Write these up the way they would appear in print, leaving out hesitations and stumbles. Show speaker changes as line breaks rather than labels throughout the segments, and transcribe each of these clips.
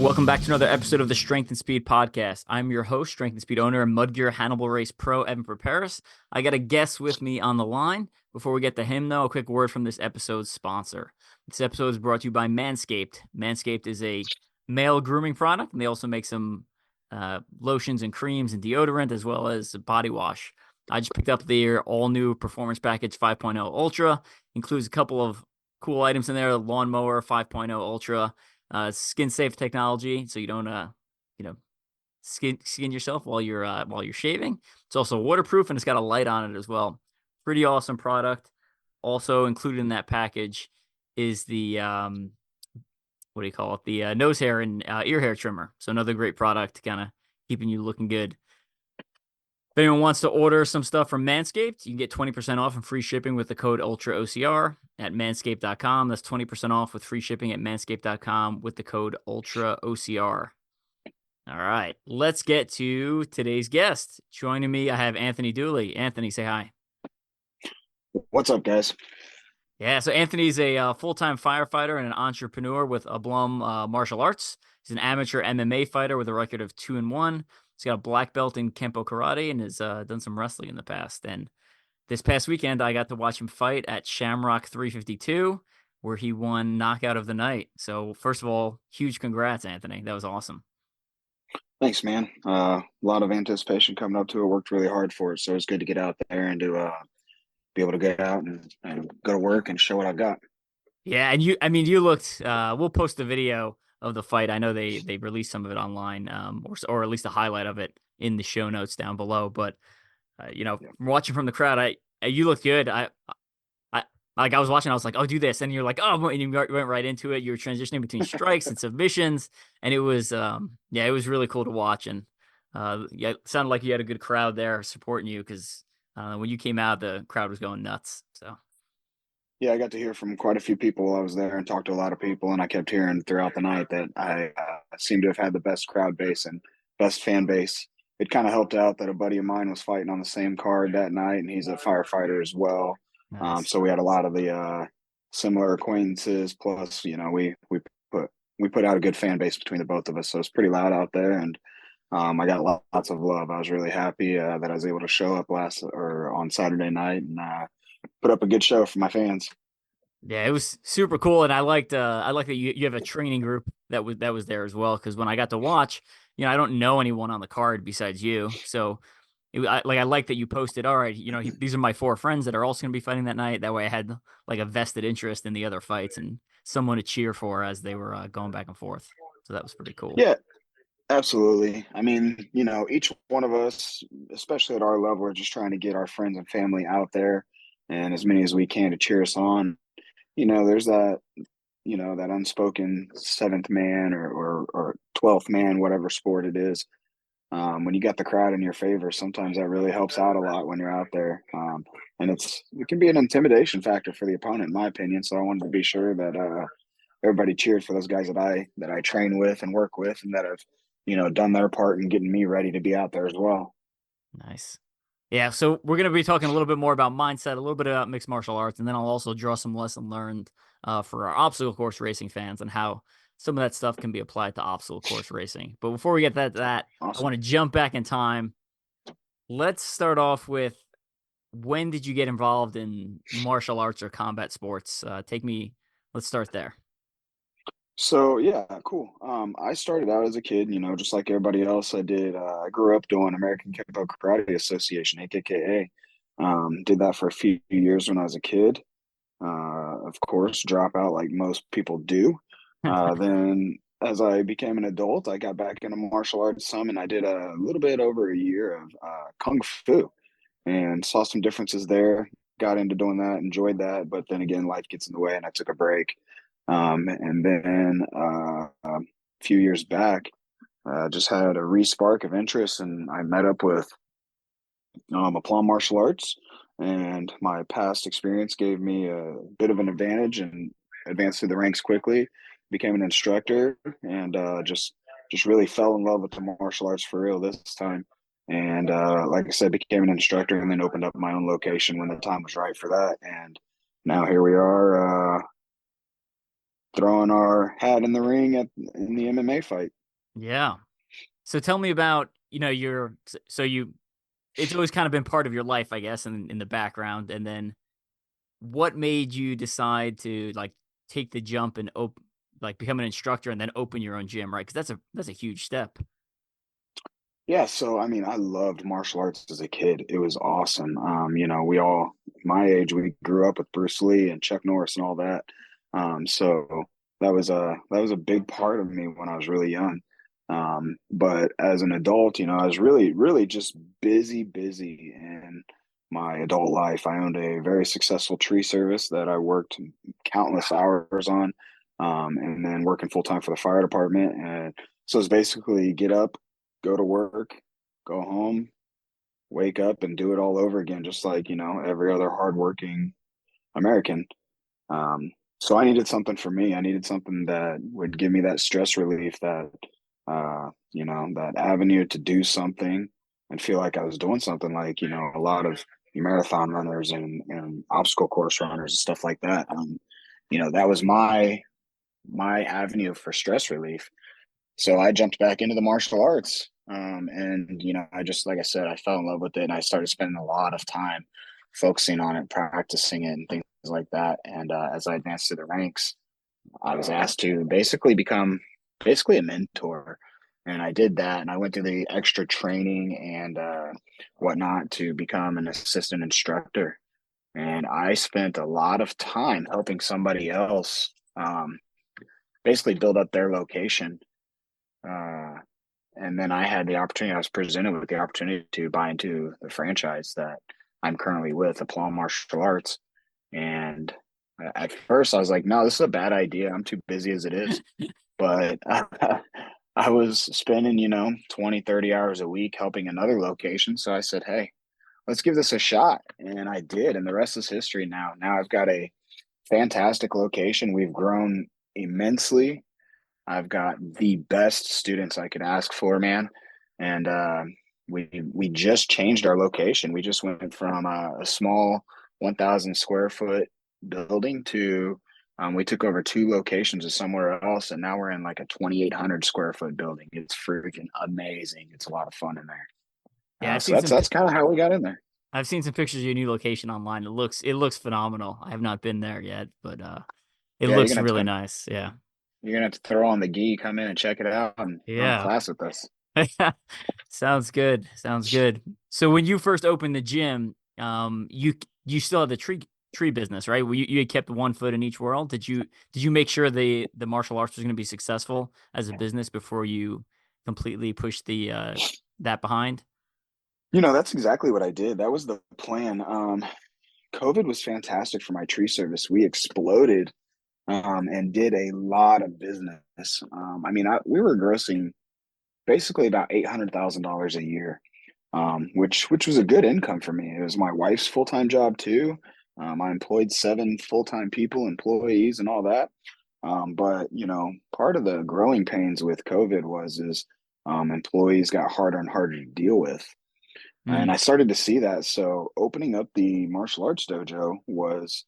Welcome back to another episode of the Strength and Speed Podcast. I'm your host, Strength and Speed owner, and Mudgear Hannibal Race Pro, Evan Preparis. I got a guest with me on the line. Before we get to him, though, a quick word from this episode's sponsor. This episode is brought to you by Manscaped. Manscaped is a male grooming product, and they also make some lotions and creams and deodorant, as well as a body wash. I just picked up their all-new Performance Package 5.0 Ultra. Includes a couple of cool items in there, Lawnmower 5.0 Ultra, skin safe technology, so you don't skin yourself while you're shaving. It's also waterproof, and it's got a light on it as well. Pretty awesome product. Also included in that package is the what do you call it, the nose hair and ear hair trimmer. So another great product, kind of keeping you looking good. If anyone wants to order some stuff from Manscaped, you can get 20% off and free shipping with the code ultra-ocr at manscaped.com. That's 20% off with free shipping at manscaped.com with the code ultra-ocr. All right, let's get to today's guest. Joining me, I have Anthony Dooley. Anthony, say hi.
What's up, guys?
Yeah, so Anthony's a full-time firefighter and an entrepreneur with Aplomb Martial Arts. He's an amateur MMA fighter with a record of 2-1. He's got a black belt in Kempo Karate and has done some wrestling in the past. And this past weekend, I got to watch him fight at Shamrock 352, where he won knockout of the night. So first of all, huge congrats, Anthony. That was awesome.
Thanks, man. A lot of anticipation coming up to it. Worked really hard for it, so it's good to get out there and to be able to get out and go to work and show what I've got.
Yeah, and you looked. We'll post the video of the fight. I know they released some of it online, or at least a highlight of it in the show notes down below. But watching from the crowd, you looked good. I was watching, I was like, oh, do this, and you're like, oh, and you went right into it. You were transitioning between strikes and submissions, and it was it was really cool to watch. And it sounded like you had a good crowd there supporting you because when you came out, the crowd was going nuts. So.
Yeah, I got to hear from quite a few people while I was there and talked to a lot of people, and I kept hearing throughout the night that I seem to have had the best crowd base and best fan base. It kind of helped out that a buddy of mine was fighting on the same card that night, and he's a firefighter as well.
Nice.
So we had a lot of the similar acquaintances. Plus, we put out a good fan base between the both of us, so it's pretty loud out there, and I got lots of love. I was really happy that I was able to show up on Saturday night and put up a good show for my fans.
Yeah, it was super cool, and I liked that you have a training group that was there as well. Because when I got to watch, I don't know anyone on the card besides you, so I like that you posted. All right, these are my 4 friends that are also going to be fighting that night. That way, I had like a vested interest in the other fights and someone to cheer for as they were going back and forth. So that was pretty cool.
Yeah, absolutely. I mean, each one of us, especially at our level, are just trying to get our friends and family out there and as many as we can to cheer us on. There's that unspoken seventh man or 12th man, whatever sport it is. When you got the crowd in your favor, sometimes that really helps out a lot when you're out there. And it can be an intimidation factor for the opponent, in my opinion. So I wanted to be sure that everybody cheered for those guys that I train with and work with, and that have done their part in getting me ready to be out there as well.
Nice. Yeah, so we're going to be talking a little bit more about mindset, a little bit about mixed martial arts, and then I'll also draw some lesson learned for our obstacle course racing fans and how some of that stuff can be applied to obstacle course racing. But before we get to that, I want to jump back in time. Let's start off with, when did you get involved in martial arts or combat sports? Let's start there.
So yeah, cool. I started out as a kid, just like everybody else. I did. I grew up doing American Kempo Karate Association, AKKA. Did that for a few years when I was a kid. Of course, drop out like most people do. Then, as I became an adult, I got back into martial arts some, and I did a little bit over a year of kung fu, and saw some differences there. Got into doing that, enjoyed that, but then again, life gets in the way, and I took a break. And then a few years back, just had a re-spark of interest, and I met up with Aplomb Martial Arts, and my past experience gave me a bit of an advantage and advanced through the ranks quickly, became an instructor, and just really fell in love with the martial arts for real this time. And like I said, became an instructor and then opened up my own location when the time was right for that. And now here we are, throwing our hat in the ring in the MMA fight.
Yeah. So tell me about, your so you it's always kind of been part of your life, I guess, in the background. And then what made you decide to like take the jump and become an instructor and then open your own gym, right? Because that's a huge step.
Yeah, so I mean, I loved martial arts as a kid. It was awesome. We all my age, we grew up with Bruce Lee and Chuck Norris and all that. So that was a big part of me when I was really young. But as an adult, I was really, really just busy in my adult life. I owned a very successful tree service that I worked countless hours on, and then working full time for the fire department. And so it's basically get up, go to work, go home, wake up, and do it all over again, just like, every other hardworking American. Um, so I needed something for me. I needed something that would give me that stress relief, that avenue to do something and feel like I was doing something, like, a lot of marathon runners and obstacle course runners and stuff like that. That was my avenue for stress relief. So I jumped back into the martial arts. And, I just, like I said, I fell in love with it and I started spending a lot of time focusing on it, practicing it, and things like that. And as I advanced through the ranks, I was asked to basically become basically a mentor. And I did that. And I went through the extra training and whatnot to become an assistant instructor. And I spent a lot of time helping somebody else basically build up their location. Uh, and then I had the opportunity, I was presented with the opportunity to buy into the franchise that I'm currently with, Aplomb Martial Arts. And at first I was like, no, this is a bad idea. I'm too busy as it is. But I was spending, 20, 30 hours a week helping another location. So I said, hey, let's give this a shot. And I did. And the rest is history now. Now I've got a fantastic location. We've grown immensely. I've got the best students I could ask for, man. And we just changed our location. We just went from a small 1,000 square foot building to we took over two locations of somewhere else, and now we're in like a 2,800 square foot building. It's freaking amazing. It's a lot of fun in there.
Yeah,
So that's kind of how we got in there.
I've seen some pictures of your new location online. It looks phenomenal. I have not been there yet, but it
Yeah,
looks really nice. Yeah.
you're gonna have to throw on the gi, come in and check it out, and run a
Yeah.
class with us.
Sounds good. Sounds good. So when you first opened the gym, you still had the tree business, right? You had kept one foot in each world. Did you make sure the martial arts was going to be successful as a business before you completely pushed the that behind?
That's exactly what I did. That was the plan. COVID was fantastic for my tree service. We exploded and did a lot of business. I mean, we were grossing basically about $800,000 a year, which was a good income for me. It was my wife's full time job too. I employed 7 full time people, employees, and all that. But part of the growing pains with COVID is employees got harder and harder to deal with. And I
Mm,
started to see that. So opening up the martial arts dojo was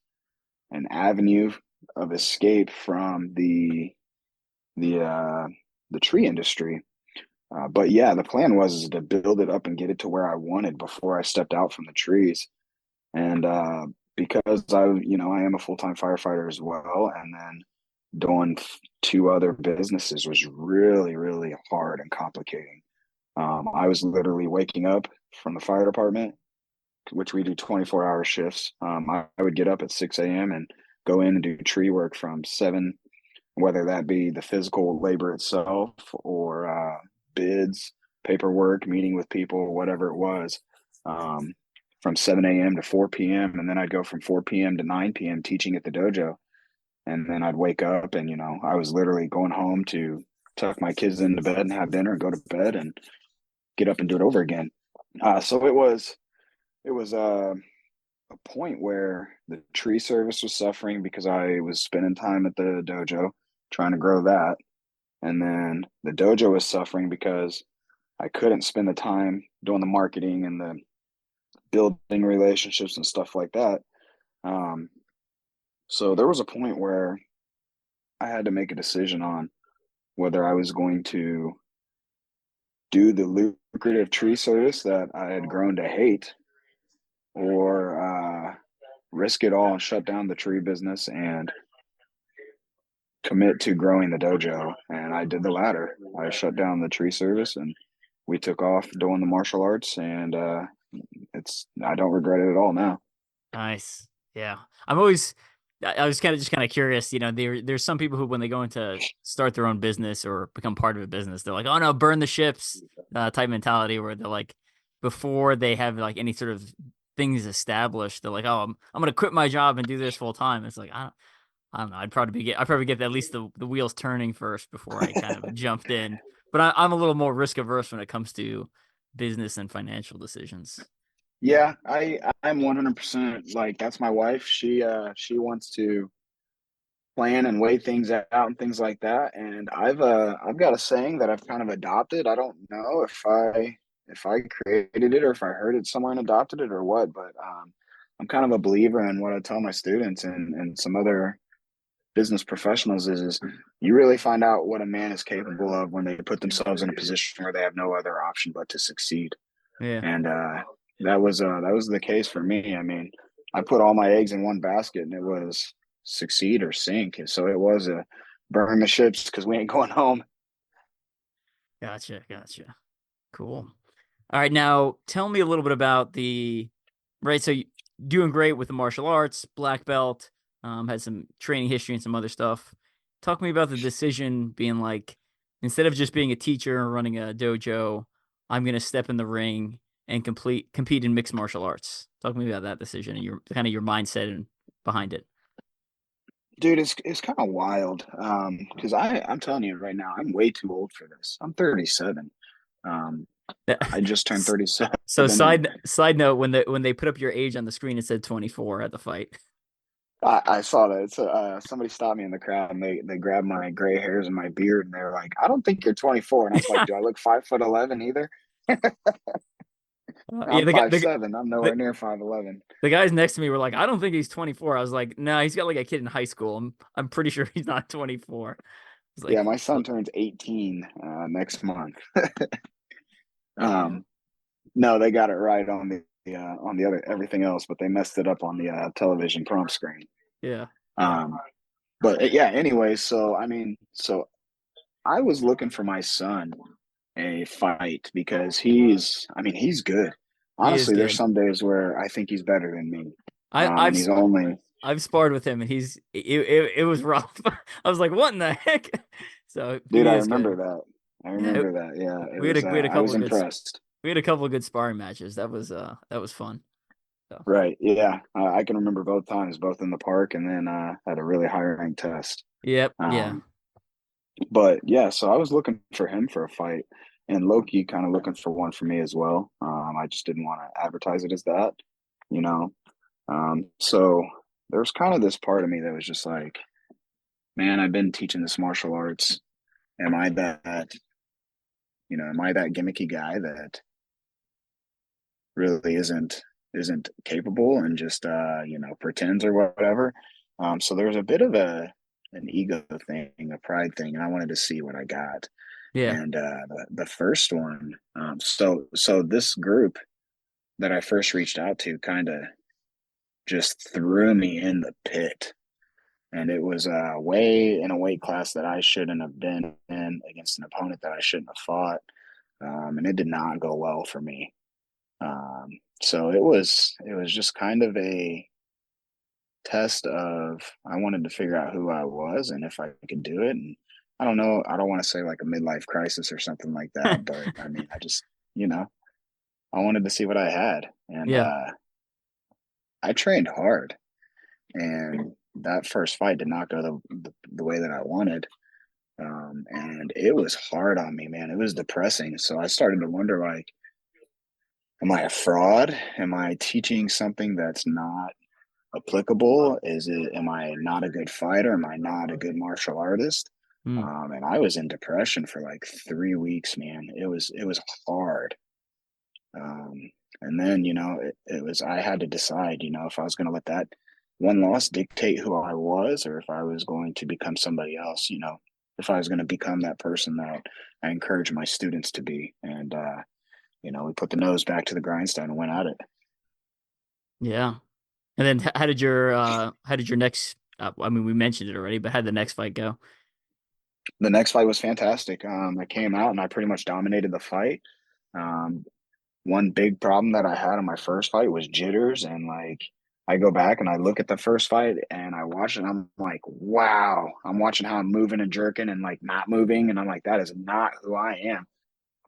an avenue of escape from the uh, the tree industry. But yeah, the plan was to build it up and get it to where I wanted before I stepped out from the trees. And because I am a full time firefighter as well, and then doing two other businesses was really, really hard and complicating. I was literally waking up from the fire department, which we do 24-hour shifts. I would get up at 6 a.m. and go in and do tree work from 7, whether that be the physical labor itself or bids, paperwork, meeting with people, whatever it was, um, from 7 a.m. to 4 p.m. And then I'd go from 4 p.m. to 9 p.m. teaching at the dojo. And then I'd wake up and, I was literally going home to tuck my kids into bed and have dinner and go to bed and get up and do it over again. So it was a point where the tree service was suffering because I was spending time at the dojo trying to grow that. And then the dojo was suffering because I couldn't spend the time doing the marketing and the building relationships and stuff like that. Um, so there was a point where I had to make a decision on whether I was going to do the lucrative tree service that I had grown to hate, or risk it all and shut down the tree business and commit to growing the dojo. And I did the latter. I shut down the tree service and we took off doing the martial arts, and I don't regret it at all now.
Nice. Yeah. I'm always I was kind of curious, there's some people who when they go into start their own business or become part of a business, they're like, "Oh no, burn the ships," type mentality where they're like before they have like any sort of things established, they're like, "Oh, I'm going to quit my job and do this full time." It's like, I don't know. I'd probably get at least the wheels turning first before I kind of jumped in. But I'm a little more risk averse when it comes to business and financial decisions.
Yeah, I'm 100% like that's my wife. She wants to plan and weigh things out and things like that. And I've got a saying that I've kind of adopted. I don't know if I created it or if I heard it somewhere and adopted it or what, but I'm kind of a believer in what I tell my students and some other business professionals is you really find out what a man is capable of when they put themselves in a position where they have no other option but to succeed.
Yeah.
And that was the case for me. I mean, I put all my eggs in one basket, and it was succeed or sink. And so it was a burn the ships because we ain't going home.
Gotcha. Gotcha. Cool. All right. Now tell me a little bit about right. So you doing great with the martial arts, black belt, had some training history and some other stuff. Talk to me about the decision being like, instead of just being a teacher and running a dojo, I'm going to step in the ring and compete in mixed martial arts. Talk to me about that decision and your kind of your mindset and behind it.
Dude, it's kind of wild. Because I'm telling you right now, I'm way too old for this. I'm 37. Um, I just turned 37,
So
and
side note, when they put up your age on the screen, it said 24 at the fight.
I saw that. It's somebody stopped me in the crowd and they grabbed my gray hairs and my beard and they're like, "I don't think you're 24." And I was like, "Do I look 5'11" either?"
Yeah,
I'm 5'7". I'm nowhere
the
near 5'11".
the guys next to me were like, "I don't think he's 24." I was like, "No, he's got like a kid in high school. I'm pretty sure he's not 24." It's
Yeah,
like,
my son turns 18 next month.
yeah,
um, no, they got it right on the other everything else, but they messed it up on the television prompt screen.
yeah,
Um, but yeah, anyway, so I mean, so I was looking for my son a fight because I mean, he's good.
he is
Honestly, there's
good.
some days where I think he's better than me.
I
And
I've
he's only,
I've sparred with him and it was rough. I was like, "What in the heck?" So
dude,
he
I
is
remember
good.
that. I
Yeah,
remember that. Yeah,
we had a
I
couple
was
of good
impressed.
we had a couple of good sparring matches. That was fun. So
Right. Yeah. I can remember both times, both in the park and then at a really high ranked test.
yep, yeah,
Um, but yeah, so I was looking for him for a fight, and Loki kind of looking for one for me as well. I just didn't want to advertise it as that, you know. So there was kind of this part of me that was just like, man, I've been teaching this martial arts. Am I that, am I that gimmicky guy that really isn't capable and just pretends or whatever? So there was a bit of an ego thing, a pride thing, and I wanted to see what I got.
yeah,
And the first one, so this group that I first reached out to kind of just threw me in the pit, and it was way in a weight class that I shouldn't have been in against an opponent that I shouldn't have fought, and it did not go well for me. So it was just kind of a test of I wanted to figure out who I was and if I could do it. And I don't know, I don't want to say like a midlife crisis or something like that, but I mean, I just, I wanted to see what I had. And
yeah.
I trained hard. And that first fight did not go the way that I wanted. And it was hard on me, man. It was depressing. So I started to wonder like, am I a fraud? Am I teaching something that's not applicable? Am I not a good fighter? Am I not a good martial artist?
Mm,
And I was in depression for like 3 weeks, man. It was hard. Um, and then, it was, I had to decide, if I was going to let that one loss dictate who I was, or if I was going to become somebody else, if I was going to become that person that I encourage my students to be. And, we put the nose back to the grindstone and went at it.
Yeah. And then how did your next I mean we mentioned it already, but how did the next fight go?
The next fight was fantastic. I came out and I pretty much dominated the fight. Um, One big problem that I had in my first fight was jitters. And like, I go back and I look at the first fight and I watch it. And I'm like, wow, I'm watching how I'm moving and jerking and like not moving. And I'm like, that is not who I am.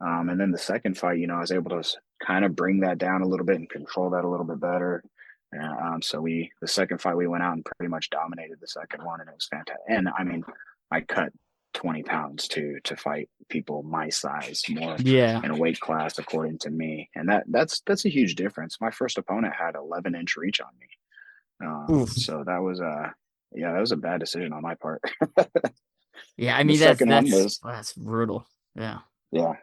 And then the second fight, I was able to kind of bring that down a little bit and control that a little bit better. So the second fight, we went out and pretty much dominated the second one, and it was fantastic. And I mean, I cut 20 pounds to fight people my size more
Yeah.
in a weight class according to me, and that's a huge difference. My first opponent had 11-inch reach on me,
Oof.
so that was a bad decision on my part.
Yeah, I
The
mean that's
second one
that's
was
that's brutal. Yeah.
yeah,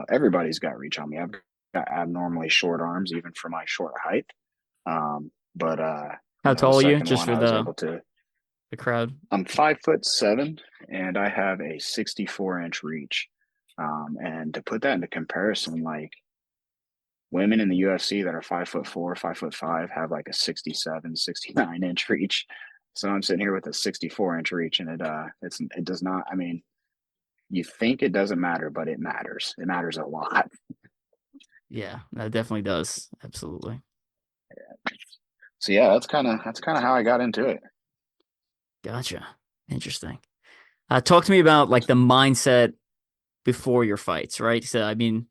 everybody's got reach on me. I've got abnormally short arms, even for my short height. But
How
the
tall are you?
second
Just
one
for
I was
the
able to.
the crowd.
I'm 5'7", and I have a 64-inch reach. And to put that into comparison, like women in the UFC that are 5'4", 5'5" have like a 67, 69-inch reach. So I'm sitting here with a 64-inch reach, and it does not. I mean, you think it doesn't matter, but it matters. It matters a lot.
Yeah, that definitely does. Absolutely.
So yeah, that's kind of how I got into it.
Gotcha. Interesting. Talk to me about like the mindset before your fights, right? So I mean,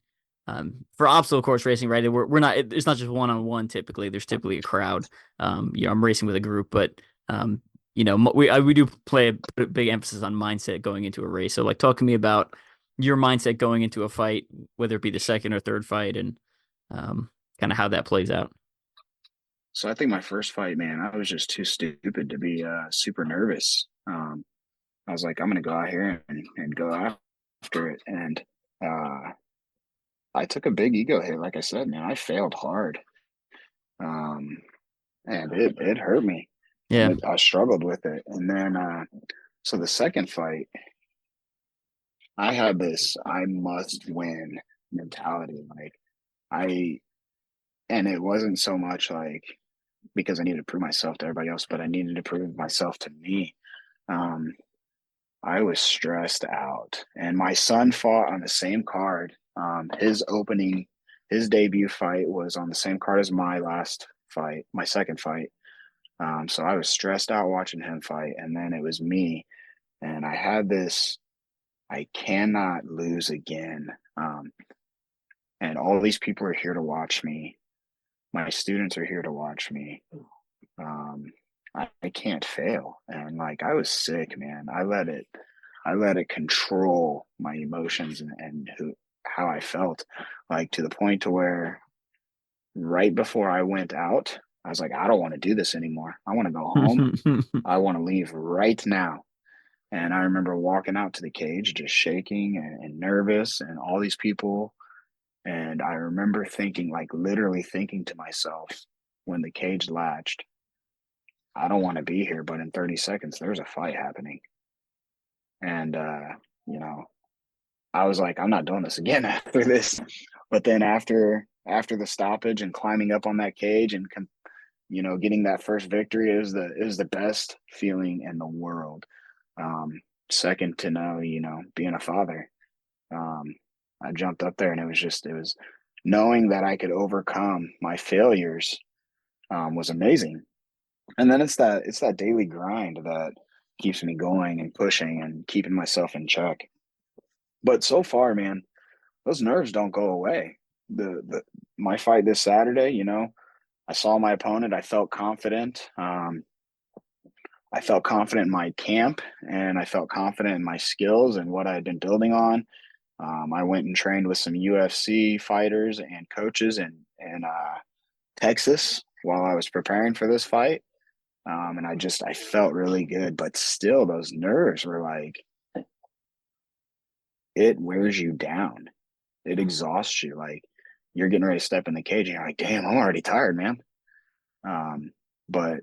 for obstacle course racing, right? We're not. It's not just one on one. Typically, there's typically a crowd. I'm racing with a group, but we do play a big emphasis on mindset going into a race. So like, talk to me about your mindset going into a fight, whether it be the second or third fight, and um, kind of how that plays out.
So I think my first fight, man, I was just too stupid to be super nervous. I was like, I'm gonna go out here and go after it, and uh, I took a big ego hit. Like I said, man, I failed hard, um, and it hurt me, and
Yeah.
I struggled with it. And then so the second fight, I had this I must win mentality. Like I, and it wasn't so much like because I needed to prove myself to everybody else, but I needed to prove myself to me. Um, I was stressed out, and my son fought on the same card. His debut fight was on the same card as my last fight, my second fight. So I was stressed out watching him fight, and then it was me, and I had this. I cannot lose again. And all these people are here to watch me. My students are here to watch me. Um, I can't fail, and like I was sick, man. I let it control my emotions and how I felt, like to the point to where right before I went out, I was like, I don't want to do this anymore. I want to go home. I want to leave right now. And I remember walking out to the cage, just shaking and nervous, and all these people. And I remember thinking, like literally thinking to myself, when the cage latched, I don't want to be here, but in 30 seconds, there's a fight happening. And, you know, I was like, I'm not doing this again after this. But then after the stoppage and climbing up on that cage and getting that first victory is the best feeling in the world. Second to being a father. Um, I jumped up there and it was knowing that I could overcome my failures was amazing. And then it's that daily grind that keeps me going and pushing and keeping myself in check. But so far, man, those nerves don't go away. The My fight this Saturday, I saw my opponent. I felt confident. I felt confident in my camp, and I felt confident in my skills and what I had been building on. I went and trained with some UFC fighters and coaches in Texas while I was preparing for this fight, and I felt really good. But still, those nerves were like it wears you down. It exhausts you. Like you're getting ready to step in the cage, and you're like, "Damn, I'm already tired, man." Um, but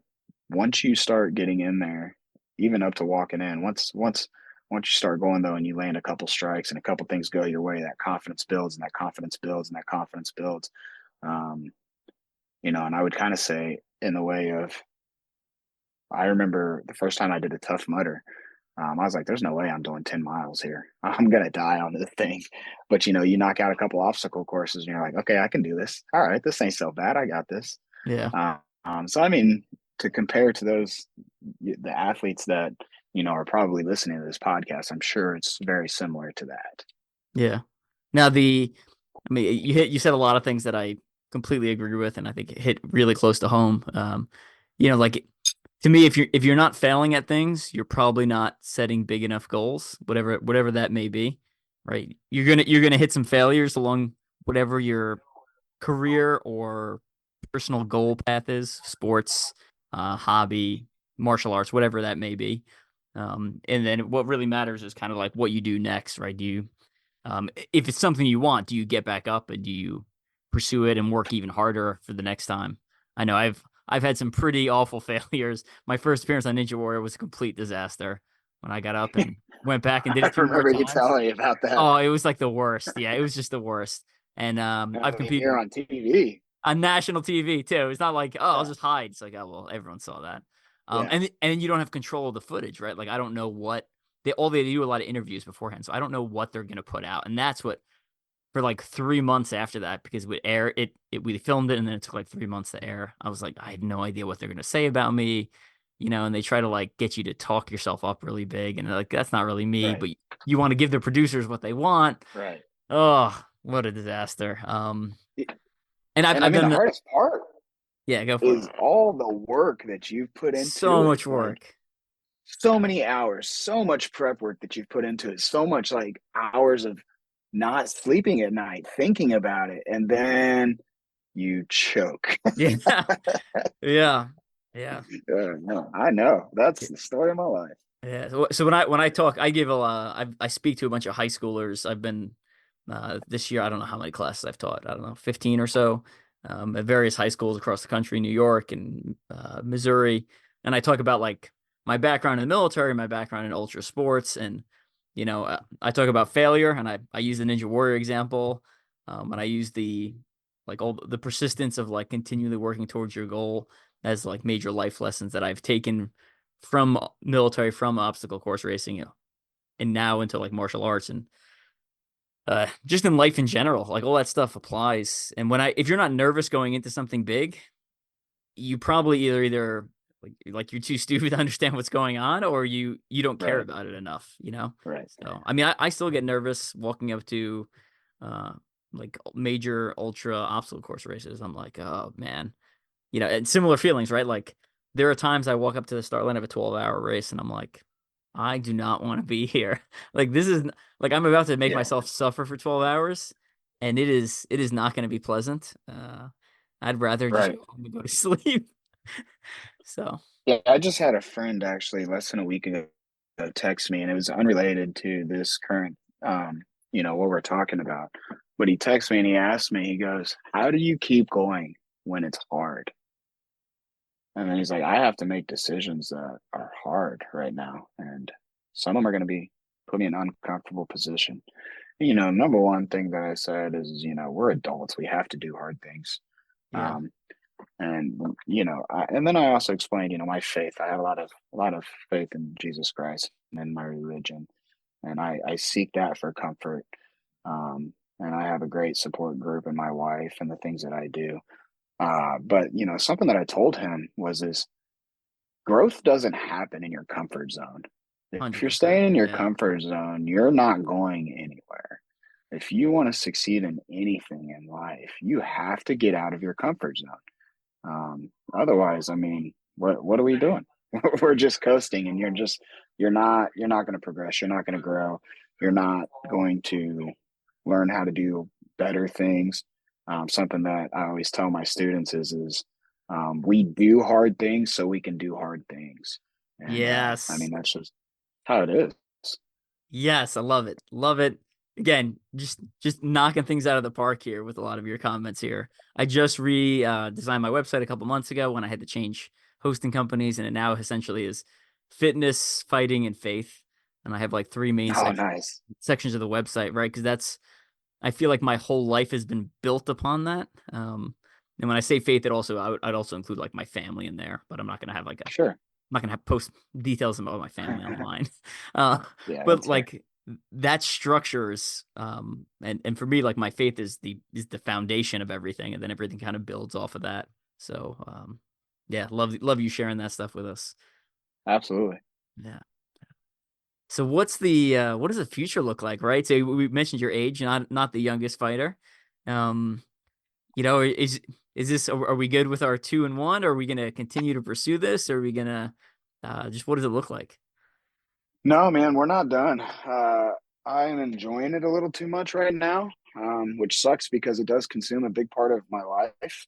once you start getting in there, even up to walking in, once you start going though, and you land a couple strikes and a couple things go your way, that confidence builds and that confidence builds and that confidence builds. Um, and I would kind of say in the way of, I remember the first time I did a Tough Mudder. I was like, there's no way I'm doing 10 miles here. I'm going to die on this thing. But, you knock out a couple obstacle courses and you're like, okay, I can do this. All right, this ain't so bad. I got this.
Yeah.
So, I mean, to compare to the athletes that, are probably listening to this podcast, I'm sure it's very similar to that.
Yeah. Now you said a lot of things that I completely agree with, and I think it hit really close to home. Like to me, if you're not failing at things, you're probably not setting big enough goals, whatever that may be, right? You're gonna hit some failures along whatever your career or personal goal path is, sports, hobby, martial arts, whatever that may be. And then what really matters is kind of like what you do next, right? If it's something you want, do you get back up and do you pursue it and work even harder for the next time? I know I've had some pretty awful failures. My first appearance on Ninja Warrior was a complete disaster when I got up and went back and did
I
it 2 more
remember you
times.
telling me about that.
Oh, it was like the worst. Yeah, it was just the worst. And I've
I mean,
competed
you're on TV.
on national TV too. It's not like, oh, I'll
Yeah.
just hide. It's like, oh well, everyone saw that.
Yeah.
And you don't have control of the footage, right? Like I don't know what they do a lot of interviews beforehand, so I don't know what they're gonna put out. And that's what for like 3 months after that, because we filmed it and then it took like 3 months to air. I was like, I had no idea what they're gonna say about me, and they try to like get you to talk yourself up really big, and like that's not really me,
Right.
but you want to give the producers what they want.
Right.
Oh, what a disaster. And
And I
I've
mean, the
done
hardest part
yeah, go for it.
is all the work that you've put
So
into it.
much
Like,
work.
so many hours, so much prep work that you've put into it, so much like hours of not sleeping at night, thinking about it, and then you choke.
Yeah. Yeah. Yeah.
No, I know. That's the story of my life.
Yeah. So when I talk, I give a I speak to a bunch of high schoolers. I've been this year, I don't know how many classes I've taught. I don't know, 15 or so, at various high schools across the country, New York and Missouri. And I talk about like my background in the military, my background in ultra sports, and I talk about failure, and I use the Ninja Warrior example, and I use the like all the persistence of like continually working towards your goal as like major life lessons that I've taken from military, from obstacle course racing, and now into like martial arts and just in life in general. Like all that stuff applies. And if you're not nervous going into something big, you probably either like you're too stupid to understand what's going on, or you don't care
Right.
about it enough.
Right.
So I mean, I still get nervous walking up to uh like major ultra obstacle course races. I'm like, oh man, and similar feelings, right? Like there are times I walk up to the start line of a 12-hour race and I'm like, I do not want to be here. Like this is like I'm about to make
Yeah.
myself suffer for 12 hours and it is not going to be pleasant. I'd rather just
Right.
go home and go to sleep. So,
Yeah. I just had a friend actually less than a week ago text me, and it was unrelated to this current, what we're talking about. But he texted me and he asked me, he goes, how do you keep going when it's hard? And then he's like, I have to make decisions that are hard right now. And some of them are going to be put me in an uncomfortable position. Number one thing that I said is, we're adults. We have to do hard things.
yeah.
Um, and and then I also explained, my faith. I have a lot of faith in Jesus Christ and in my religion, and I seek that for comfort. And I have a great support group in my wife and the things that I do. But something that I told him was this: growth doesn't happen in your comfort zone. If you're
100%.
staying in your
Yeah.
comfort zone, you're not going anywhere. If you want to succeed in anything in life, you have to get out of your comfort zone. Otherwise, I mean, what are we doing? We're just coasting, and you're not going to progress. You're not going to grow. You're not going to learn how to do better things. Something that I always tell my students is we do hard things so we can do hard things. And I
Yes.
mean, that's just how it is.
Yes, I love it. Love it. Again, just knocking things out of the park here with a lot of your comments here. I just re designed my website a couple months ago when I had to change hosting companies, and it now essentially is fitness, fighting, and faith. And I have like three main
Oh, nice.
sections of the website, right? Because I feel like my whole life has been built upon that. And when I say faith, I'd also include like my family in there, but I'm not gonna have
Sure.
I'm not gonna have post details about my family online. Uh,
Yeah,
but
that's fair.
like that structures, and for me, like my faith is the foundation of everything, and then everything kind of builds off of that. So, yeah, love you sharing that stuff with us.
Absolutely.
Yeah. So what does the future look like, right? So we mentioned your age, not the youngest fighter. Um, is this are we good with our 2-1? Are we gonna continue to pursue this? Or are we gonna just what does it look like?
No, man, we're not done. I'm enjoying it a little too much right now, which sucks because it does consume a big part of my life.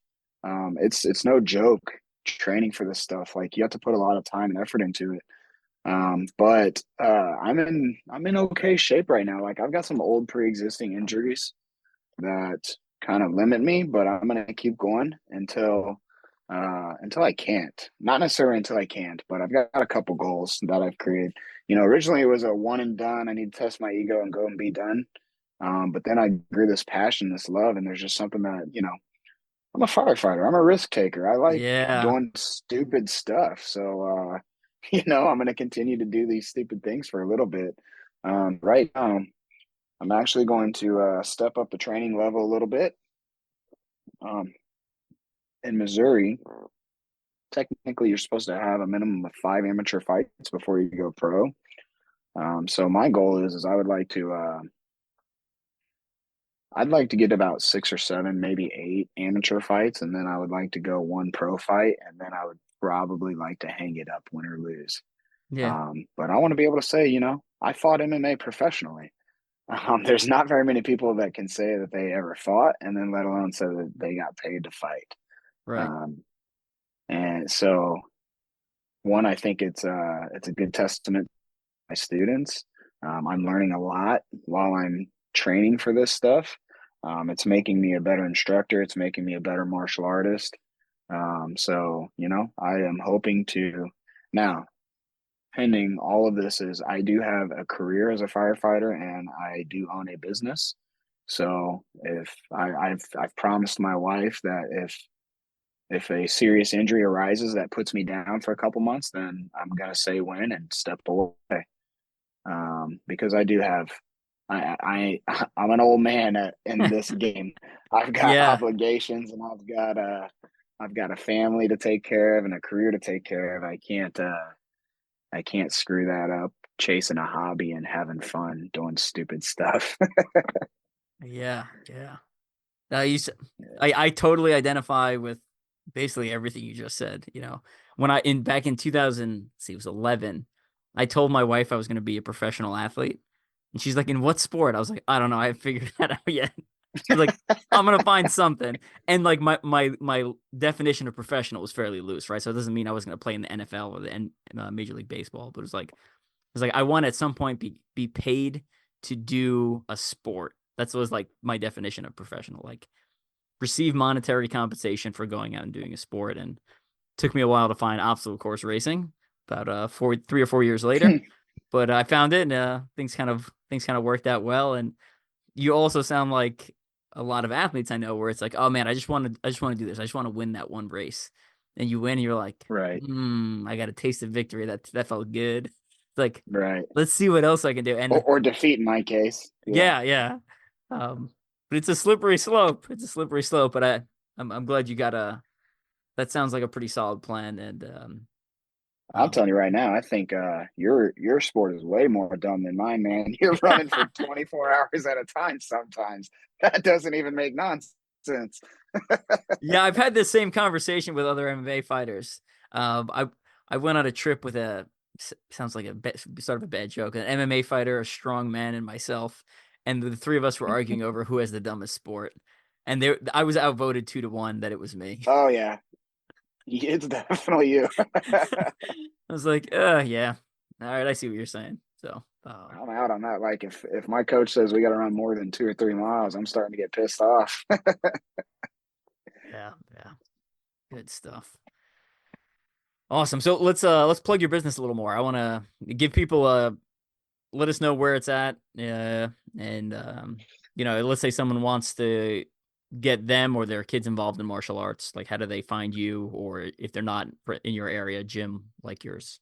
It's no joke training for this stuff. Like you have to put a lot of time and effort into it. But I'm in okay shape right now. Like I've got some old pre-existing injuries that kind of limit me, but I'm gonna keep going until I can't. Not necessarily until I can't, but I've got a couple goals that I've created. Originally it was a one and done. I need to test my ego and go and be done. But then I grew this passion, this love, and there's just something that, I'm a firefighter. I'm a risk taker. I like
Yeah,
doing stupid stuff. So I'm gonna continue to do these stupid things for a little bit. Right now, I'm actually going to step up the training level a little bit. Um, in Missouri, technically, you're supposed to have a minimum of 5 amateur fights before you go pro. So my goal is I'd like to get about 6 or 7, maybe 8 amateur fights, and then I would like to go one pro fight, and then I would probably like to hang it up, win or lose.
yeah,
But I want to be able to say, I fought MMA professionally. There's not very many people that can say that they ever fought, and then let alone say that they got paid to fight.
right.
Um, and so, one, I think it's a good testament to my students. I'm learning a lot while I'm training for this stuff. It's making me a better instructor. It's making me a better martial artist. So I am hoping to now pending all of this is I do have a career as a firefighter and I do own a business. So if I've promised my wife that if a serious injury arises that puts me down for a couple months, then I'm gonna say when and step away. Because I do have I'm an old man in this game. I've got
Yeah,
obligations and I've got a family to take care of and a career to take care of. I can't screw that up chasing a hobby and having fun doing stupid stuff.
yeah, yeah. You said, I totally identify with basically everything you just said. When back in 2000, see, it was 11, I told my wife I was going to be a professional athlete, and she's like, "In what sport?" I was like, "I don't know. I haven't figured that out yet." She's like, "I'm gonna find something," and like my definition of professional was fairly loose, right? So it doesn't mean I was going to play in the NFL or the Major League Baseball, but it's like I want at some point be paid to do a sport. That was like my definition of professional. Like receive monetary compensation for going out and doing a sport. And it took me a while to find obstacle course racing. About 3 or 4 years later, but I found it, and things kind of worked out well. And you also sound like a lot of athletes I know, where it's like, oh man, I just want to do this. I just want to win that one race. And you win, and you're like,
Right,
I got a taste of victory. That felt good. It's like,
right.
let's see what else I can do.
Or,
And
or defeat in my case. Yeah.
yeah, yeah. But it's a slippery slope. It's a slippery slope. But I'm glad you got that sounds like a pretty solid plan. And
I'm
um,
telling you right now, I think your sport is way more dumb than mine, man. You're running for 24 hours at a time sometimes. That doesn't even make nonsense.
yeah, I've had this same conversation with other MMA fighters. I went on a trip with sounds like sort of a bad joke, an MMA fighter, a strong man, and myself, and the three of us were arguing over who has the dumbest sport. And I was outvoted 2-1 that it was me.
Oh yeah, it's definitely you.
I was like, yeah. All right, I see what you're saying. So,
I'm out on that. Like if my coach says we got to run more than 2 or 3 miles, I'm starting to get pissed off.
yeah, yeah, good stuff. Awesome. So let's plug your business a little more. I want to give people let us know where it's at. And let's say someone wants to get them or their kids involved in martial arts. Like, how do they find you, or if they're not in your area, gym like yours?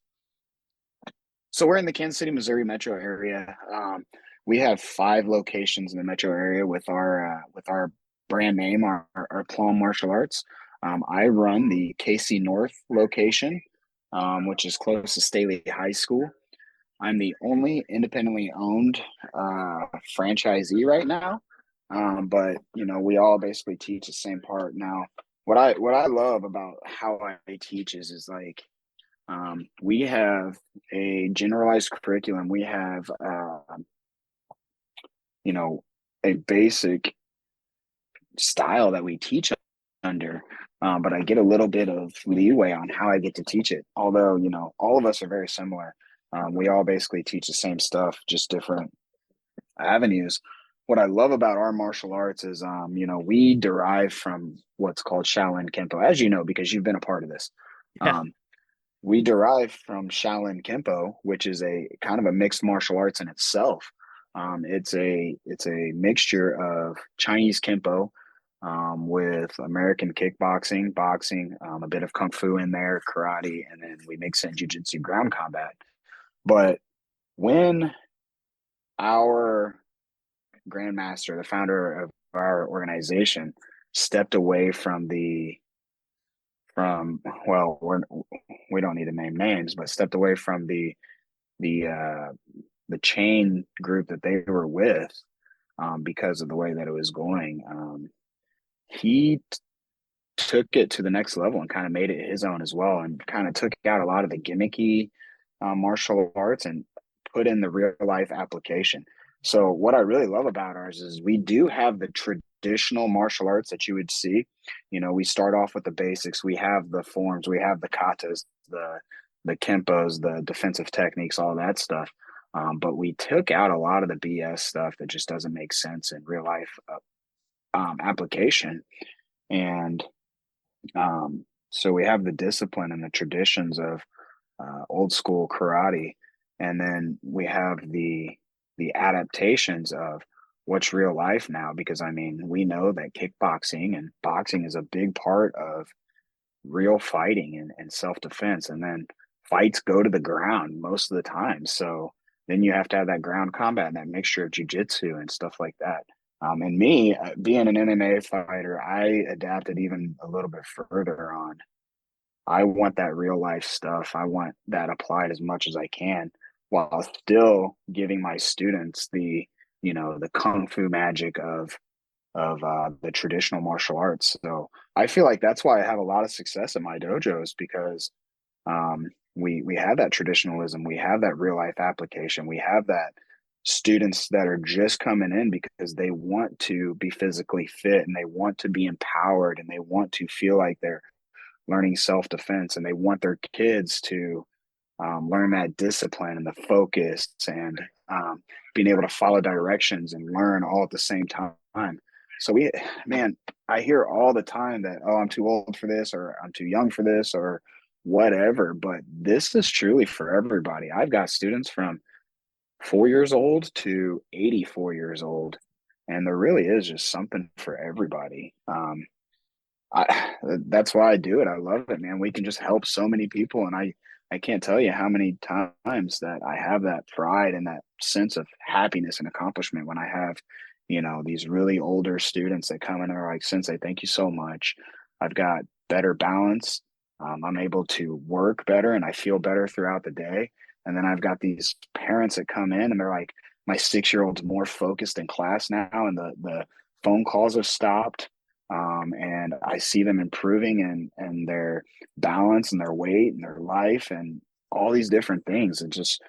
So we're in the Kansas City, Missouri metro area. We have 5 locations in the metro area with our brand name, our Aplomb Martial Arts. I run the KC North location, which is close to Staley High School. I'm the only independently owned franchisee right now. But we all basically teach the same part. Now, what I love about how I teach is like we have a generalized curriculum. We have you know a basic style that we teach under. But I get a little bit of leeway on how I get to teach it. Although, all of us are very similar. We all basically teach the same stuff, just different avenues. What I love about our martial arts is, we derive from what's called Shaolin Kempo, as you know, because you've been a part of this.
Yeah.
Um, we derive from Shaolin Kempo, which is a kind of a mixed martial arts in itself. It's a mixture of Chinese Kempo with American kickboxing, boxing, a bit of kung fu in there, karate, and then we mix in jujitsu ground combat. But when our grandmaster, the founder of our organization, stepped away from from well, we don't need to name names, but stepped away from the uh, the chain group that they were with because of the way that it was going. He took it to the next level and kind of made it his own as well, and kind of took out a lot of the gimmicky martial arts and put in the real life application. So what I really love about ours is we do have the traditional martial arts that you would see. We start off with the basics. We have the forms, we have the katas, the kempos, the defensive techniques, all that stuff. But we took out a lot of the BS stuff that just doesn't make sense in real life application. And so we have the discipline and the traditions of old school karate, and then we have the adaptations of what's real life now. Because I mean, we know that kickboxing and boxing is a big part of real fighting and self defense, and then fights go to the ground most of the time. So then you have to have that ground combat and that mixture of jujitsu and stuff like that. And me, being an MMA fighter, I adapted even a little bit further on. I want that real life stuff. I want that applied as much as I can while still giving my students the kung fu magic of the traditional martial arts. So I feel like that's why I have a lot of success in my dojos, because we have that traditionalism, we have that real life application, we have that students that are just coming in because they want to be physically fit and they want to be empowered and they want to feel like they're learning self defense, and they want their kids to learn that discipline and the focus and being able to follow directions and learn all at the same time. So man, I hear all the time that, oh, I'm too old for this, or I'm too young for this, or whatever. But this is truly for everybody. I've got students from 4 years old to 84 years old, and there really is just something for everybody. That's why I do it. I love it, man. We can just help so many people, and I can't tell you how many times that I have that pride and that sense of happiness and accomplishment when I have, these really older students that come in and are like, Sensei, thank you so much. I've got better balance. I'm able to work better and I feel better throughout the day. And then I've got these parents that come in and they're like, my 6-year-old's more focused in class now, and the phone calls have stopped. And I see them improving and their balance and their weight and their life and all these different things. And just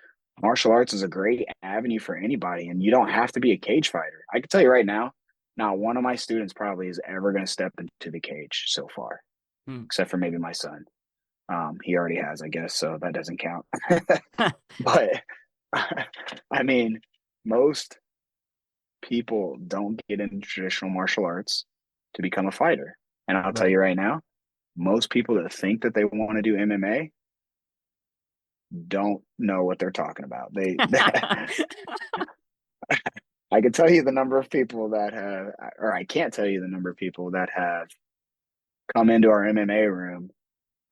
martial arts is a great avenue for anybody, and you don't have to be a cage fighter. I can tell you right now, not one of my students probably is ever going to step into the cage so far,
Hmm.
except for maybe my son. He already has, I guess, so that doesn't count. But I mean, most people don't get into traditional martial arts to become a fighter. And I'll tell
Right.
you right now, most people that think that they want to do MMA don't know what they're talking about. I can tell you the number of people that have, or I can't tell you the number of people that have come into our MMA room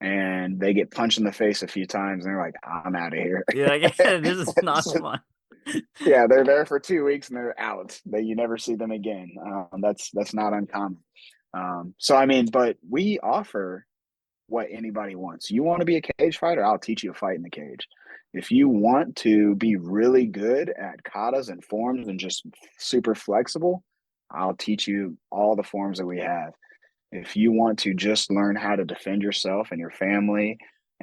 and they get punched in the face a few times and they're like, I'm out of here.
Yeah, like, this is not fun.
Yeah, they're there for 2 weeks and they're out. You never see them again. That's not uncommon. So I mean, but we offer what anybody wants. You want to be a cage fighter? I'll teach you to fight in the cage. If you want to be really good at katas and forms and just super flexible, I'll teach you all the forms that we have. If you want to just learn how to defend yourself and your family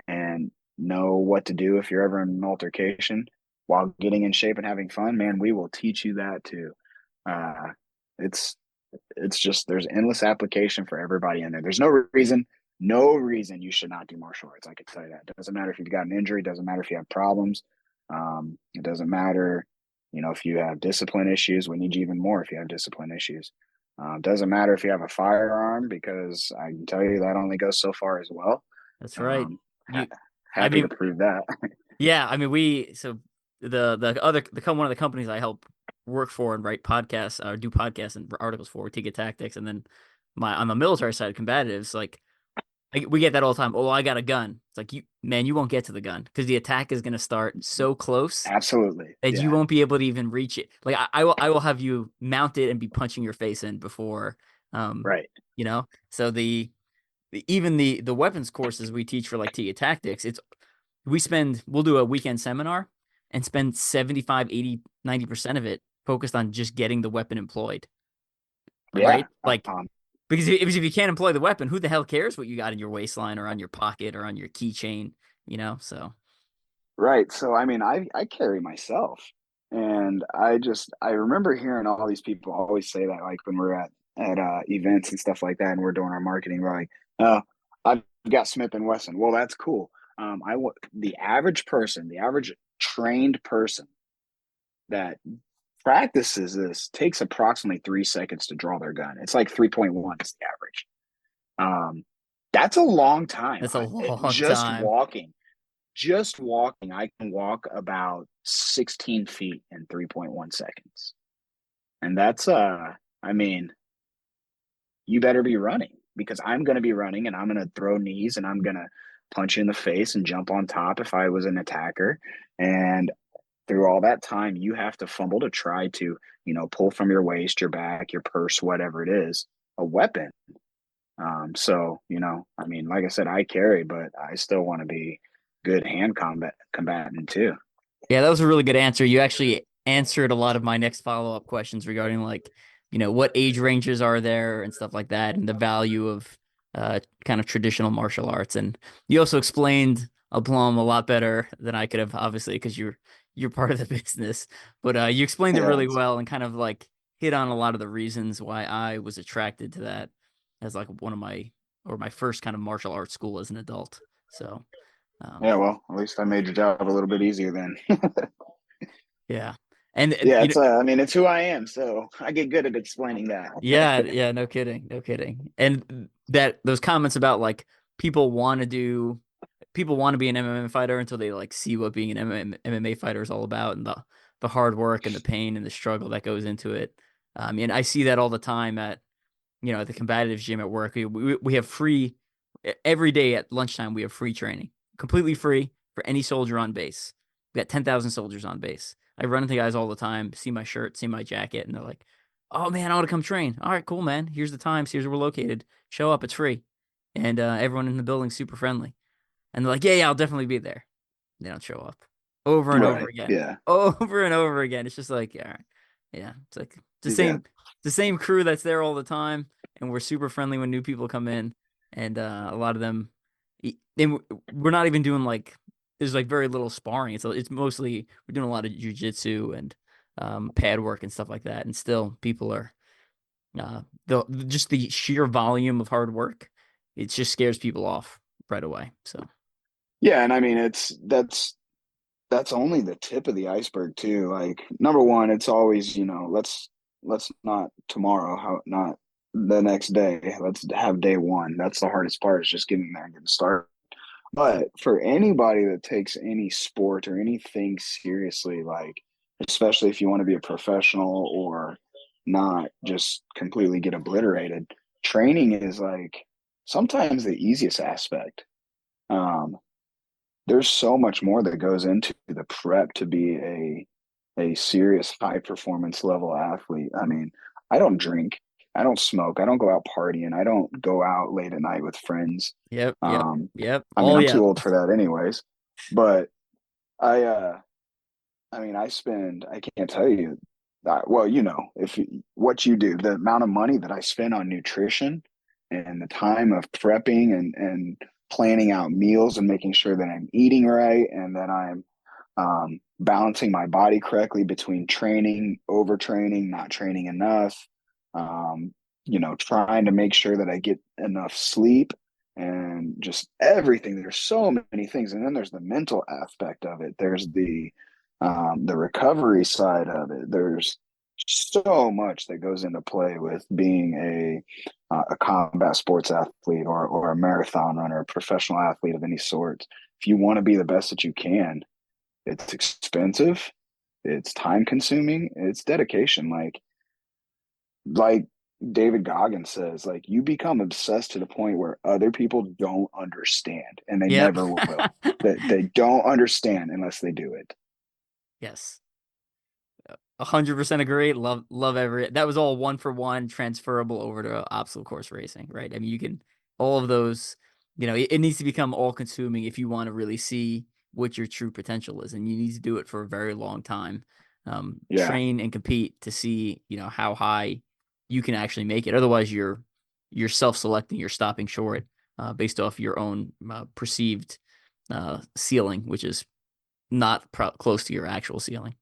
and know what to do if you're ever in an altercation while getting in shape and having fun, man, we will teach you that too. Uh, it's it's just there's endless application for everybody in there. There's no reason you should not do martial arts. I can tell you that. It doesn't matter if you've got an injury. It doesn't matter if you have problems. It doesn't matter, if you have discipline issues. We need you even more if you have discipline issues. Doesn't matter if you have a firearm because I can tell you that only goes so far as well.
That's right.
Um, ha-
You, I
Happy to
mean,
prove that.
yeah, I mean, one of the companies I help work for and write podcasts or do podcasts and articles for, Ticket Tactics, and then on the military side, combatives, like we get that all the time. Oh, I got a gun. It's like you won't get to the gun because the attack is going to start so close
Absolutely.
that you
Yeah.
won't be able to even reach it. Like I will have you mount it and be punching your face in before, um,
Right.
So even the weapons courses we teach for like Ticket Tactics, we'll do a weekend seminar and spend 75, 80, 90% of it focused on just getting the weapon employed,
Yeah.
right? Like, because if you can't employ the weapon, who the hell cares what you got in your waistline or on your pocket or on your keychain, So,
Right. So I mean, I carry myself, and I remember hearing all these people always say that, like when we're at events and stuff like that, and we're doing our marketing, we're like, "Oh, I've got Smith and Wesson." Well, that's cool. The average person, the average trained person that practices this takes approximately 3 seconds to draw their gun. It's like 3.1 is the average. That's a long time.
that's a long
Just
time.
walking. Just walking, I can walk about 16 feet in 3.1 seconds. And I mean, you better be running because I'm going to be running and I'm going to throw knees and I'm going to punch you in the face and jump on top if I was an attacker. And through all that time, you have to fumble to try to, pull from your waist, your back, your purse, whatever it is, a weapon. I mean, like I said, I carry, but I still want to be good hand combatant too.
Yeah, that was a really good answer. You actually answered a lot of my next follow-up questions regarding like, what age ranges are there and stuff like that, and the value of kind of traditional martial arts. And you also explained Aplomb a lot better than I could have, obviously, because you're part of the business. But you explained it
Yeah,
really well and kind of like hit on a lot of the reasons why I was attracted to that as like my first kind of martial arts school as an adult. So,
yeah.
um,
Well, at least I made your job a little bit easier then.
yeah. And
Yeah, it's. I mean, it's who I am, so I get good at explaining that.
yeah, yeah, no kidding, no kidding. And that those comments about like people want to do, people want to be an MMA fighter until they like see what being an MMA fighter is all about and the hard work and the pain and the struggle that goes into it. And I see that all the time at the combatives gym at work. We have free every day at lunchtime. We have free training, completely free for any soldier on base. We got 10,000 soldiers on base. I run into guys all the time, see my shirt, see my jacket, and they're like, "Oh man, I want to come train." All right, cool, man. Here's the times. Here's where we're located. Show up. It's free, and everyone in the building's super friendly. And they're like, "Yeah, yeah, I'll definitely be there." They don't show up over and over
Right.
again,
Yeah.
over and over again. It's just like, all right, yeah, it's like
Yeah.
the same crew that's there all the time, and we're super friendly when new people come in, and a lot of them, and we're not even doing like there's like very little sparring. It's mostly we're doing a lot of jujitsu and pad work and stuff like that, and still people are just the sheer volume of hard work. It just scares people off right away. So
Yeah, and I mean, that's only the tip of the iceberg too. Like number one, it's always let's not tomorrow, how not the next day. Let's have day one. That's the hardest part is just getting there and getting started. But for anybody that takes any sport or anything seriously, like especially if you want to be a professional or not just completely get obliterated, training is like sometimes the easiest aspect. Um, there's so much more that goes into the prep to be a serious high performance level athlete. I mean, I don't drink, I don't smoke, I don't go out partying, I don't go out late at night with friends.
Yep, yep,
Um,
yep.
I mean,
Oh
I'm
yeah.
too old for that anyways. But I I mean, I can't tell you that, well, if what you do, the amount of money that I spend on nutrition and the time of prepping and planning out meals and making sure that I'm eating right and that I'm balancing my body correctly between training, overtraining, not training enough, um, trying to make sure that I get enough sleep and just everything. There's so many things. And then there's the mental aspect of it. There's the recovery side of it. There's so much that goes into play with being a combat sports athlete or a marathon runner, a professional athlete of any sort. If you want to be the best that you can, it's expensive, it's time consuming, it's dedication. Like David Goggins says, like you become obsessed to the point where other people don't understand, and they
Yep.
never will. That they don't understand unless they do it.
Yes. 100% agree. Love every that was all one for one transferable over to obstacle course racing, right? I mean, you can all of those, it needs to become all consuming if you want to really see what your true potential is, and you need to do it for a very long time.
Yeah,
Train and compete to see, how high you can actually make it. Otherwise, you're self-selecting, you're stopping short based off your own perceived ceiling, which is not close to your actual ceiling.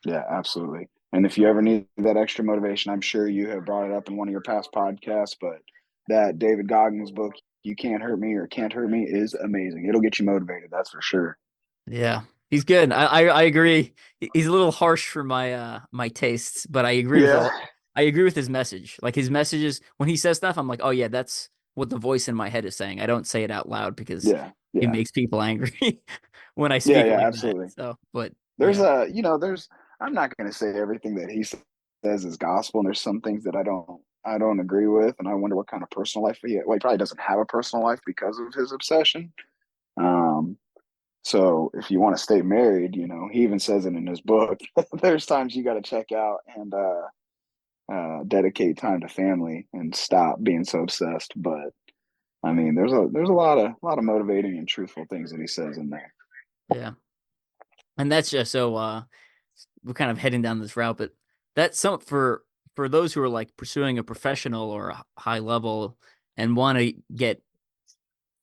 yeah, absolutely. And if you ever need that extra motivation, I'm sure you have brought it up in one of your past podcasts, but that David Goggins book, You Can't Hurt Me or Can't Hurt Me, is amazing. It'll get you motivated, that's for sure.
Yeah, he's good. I agree. He's a little harsh for my tastes, but
Yeah,
I agree with his message. Like his messages when he says stuff, I'm like, oh yeah, that's what the voice in my head is saying. I don't say it out loud because
yeah,
it
yeah,
makes people angry when I
yeah,
speak
yeah,
like that.
absolutely.
So, but
There's
yeah,
I'm not going to say everything that he says is gospel, and there's some things that I don't agree with, and I wonder what kind of personal life he probably doesn't have a personal life because of his obsession. Um, so if you want to stay married, he even says it in his book. There's times you got to check out and dedicate time to family and stop being so obsessed. But I mean, there's a lot of motivating and truthful things that he says in there.
yeah, and that's just so we're kind of heading down this route, but that's some for those who are like pursuing a professional or a high level and want to get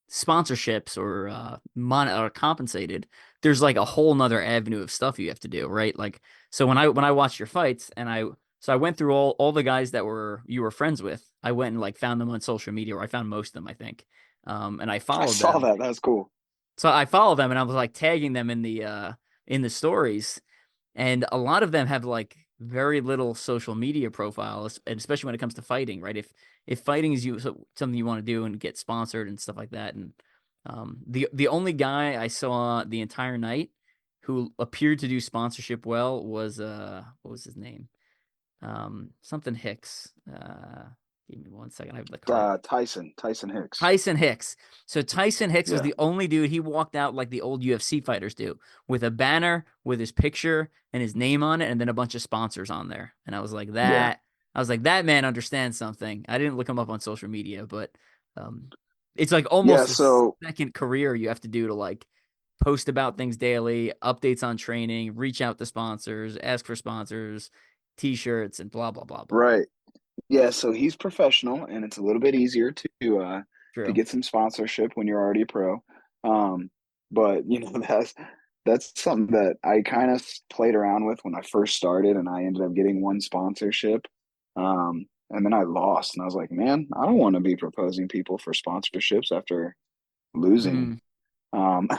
sponsorships or or compensated, there's like a whole nother avenue of stuff you have to do, right? Like so when I watched your fights and I went through all the guys that were you were friends with. I went and like found them on social media, or I found most of them, I think. And I
I
followed
saw
them.
that. That's cool.
So I followed them and I was like tagging them in the stories. And a lot of them have like very little social media profiles, and especially when it comes to fighting, right? If fighting is something you want to do and get sponsored and stuff like that, and the only guy I saw the entire night who appeared to do sponsorship well was what was his name? Something Hicks. Give me 1 second. I have the card.
Tyson Hicks.
Tyson Hicks. So Tyson Hicks was
Yeah,
the only dude. He walked out like the old UFC fighters do, with a banner with his picture and his name on it, and then a bunch of sponsors on there. And I was like,
yeah,
that. I was like, that man understands something. I didn't look him up on social media, but um, it's like
yeah.
almost a
So
second career you have to do to like post about things daily, updates on training, reach out to sponsors, ask for sponsors, t-shirts, and blah blah blah blah blah.
right, yeah. So he's professional, and it's a little bit easier to
True.
get some sponsorship when you're already a pro. Um, but that's something that I kind of played around with when I first started, and I ended up getting one sponsorship. And then I lost, and I was like, man, I don't want to be proposing people for sponsorships after losing.
Mm,
Um,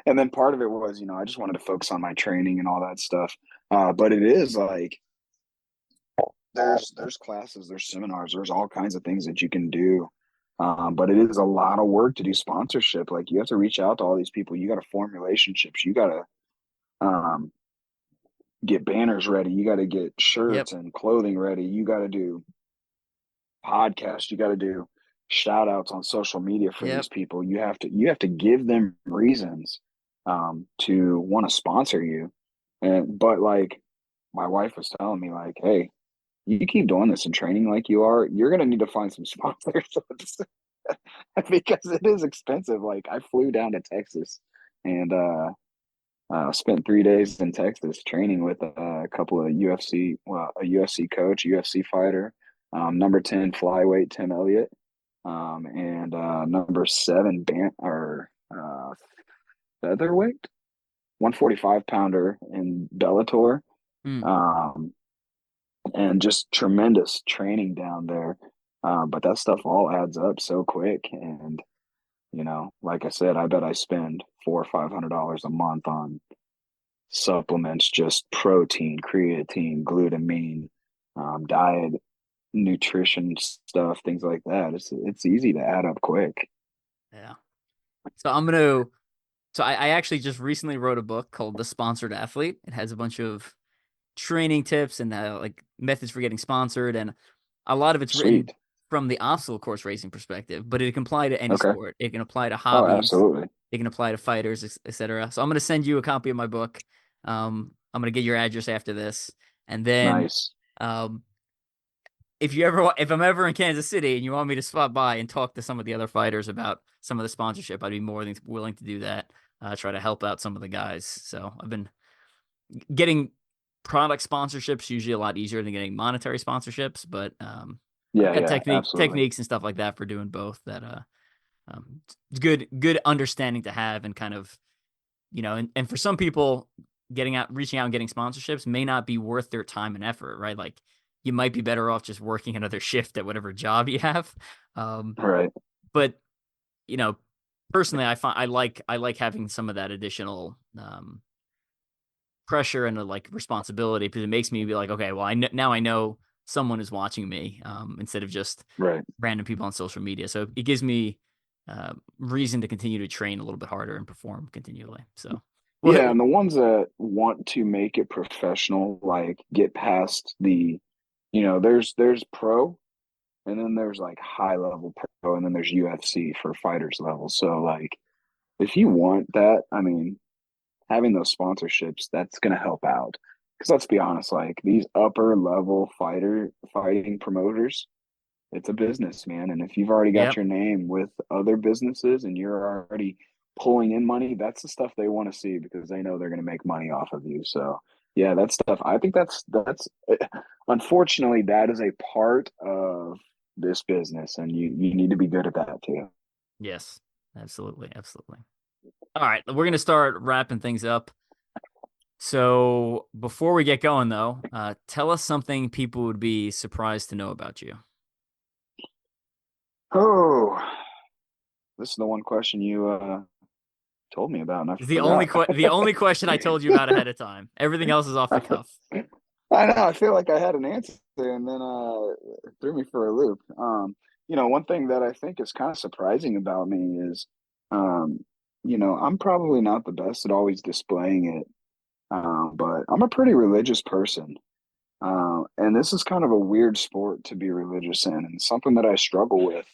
and then part of it was, I just wanted to focus on my training and all that stuff. But it is like there's classes, there's seminars, there's all kinds of things that you can do But it is a lot of work to do sponsorship. Like you have to reach out to all these people. You got to form relationships. You got to um, get banners ready. You got to get
Yep.
shirts and clothing ready. You got to do podcasts. You got to do shout outs on social media for
Yep.
these people. You have to give them reasons to want to sponsor you. And but like my wife was telling me, like, hey, you keep doing this and training like you are, you're gonna need to find some sponsors because it is expensive. Like I flew down to Texas and spent 3 days in Texas training with a couple of UFC, well, a UFC coach, UFC fighter, number 10 flyweight Tim Elliott, and number 7 featherweight, 145 pounder in Bellator,
Mm.
um, and just tremendous training down there. But that stuff all adds up so quick, and like I said, I bet I spend $400 or $500 a month on supplements, just protein, creatine, glutamine, diet, nutrition stuff, things like that. It's easy to add up quick.
Yeah. So I'm gonna. So I actually just recently wrote a book called The Sponsored Athlete. It has a bunch of training tips and like methods for getting sponsored, and a lot of it's written
Sweet.
from the obstacle course racing perspective, but it can apply to any
Okay.
sport. It can apply to
Oh,
hobbies.
absolutely.
It can apply to fighters, etc. So I'm going to send you a copy of my book. I'm going to get your address after this, and then
Nice.
um, if I'm ever in Kansas City and you want me to stop by and talk to some of the other fighters about some of the sponsorship, I'd be more than willing to do that. Try to help out some of the guys. So I've been getting product sponsorships usually a lot easier than getting monetary sponsorships, but I've
Yeah,
got
yeah, absolutely.
techniques and stuff like that for doing both that it's good understanding to have and kind of and for some people reaching out and getting sponsorships may not be worth their time and effort, right? Like you might be better off just working another shift at whatever job you have. Um,
Right.
but you know, personally, I like having some of that additional pressure and like responsibility because it makes me be like, okay, well, now I know someone is watching me instead of just
Right.
random people on social media. So it gives me reason to continue to train a little bit harder and perform continually. So, well,
Yeah, and the ones that want to make it professional, like get past there's pro and then there's like high level pro and then there's UFC for fighters level. So like if you want that, I mean, having those sponsorships, that's gonna help out. Because let's be honest, like these upper level fighting promoters, it's a business, man. And if you've already got
yep,
your name with other businesses and you're already pulling in money, that's the stuff they want to see because they know they're going to make money off of you. So, yeah, that stuff. I think that's unfortunately that is a part of this business, and you need to be good at that too.
yes, absolutely, absolutely. All right, we're gonna start wrapping things up. So before we get going, though, tell us something people would be surprised to know about you.
Oh, this is the one question you told me about, and I
It's
forgot.
the only question I told you about ahead of time. Everything else is off the cuff.
I know. I feel like I had an answer and then it threw me for a loop. One thing that I think is kind of surprising about me is, um, I'm probably not the best at always displaying it, but I'm a pretty religious person. And this is kind of a weird sport to be religious in, and something that I struggle with